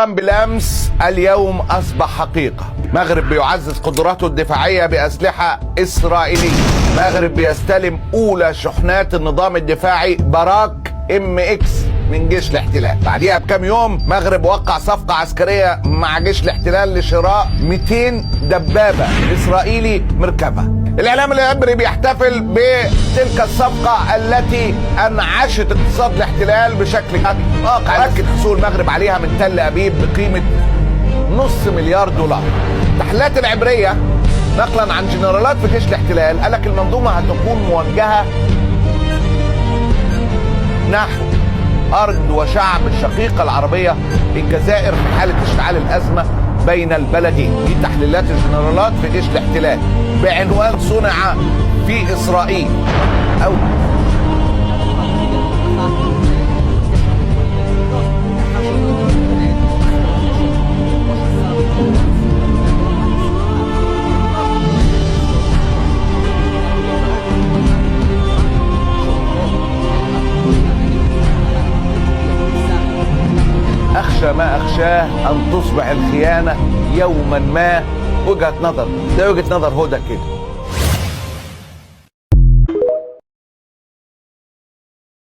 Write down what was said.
بالأمس اليوم أصبح حقيقة. المغرب بيعزز قدراته الدفاعية بأسلحة إسرائيلية. المغرب بيستلم أولى شحنات النظام الدفاعي باراك MX من جيش الاحتلال. بعديها بكام يوم المغرب وقع صفقة عسكرية مع جيش الاحتلال لشراء 200 دبابة إسرائيلي مركبة. الإعلام العبري بيحتفل بتلك الصفقة التي أنعشت اقتصاد الاحتلال بشكل كبير. واقع أكد حصول المغرب عليها من تل أبيب بقيمة $500 مليار. التحليلات العبرية نقلا عن جنرالات في جيش الاحتلال قالك المنظومة هتكون موجهة نحو أرض وشعب الشقيقة العربية الجزائر في حالة اشتعال الأزمة بين البلدين. دي تحليلات الجنرالات في جيش الاحتلال بعنوان صنع في إسرائيل أو أخشى ما أخشاه أن تصبح الخيانة يوما ما وجهة نظر. ده وجهة نظر هدى كده.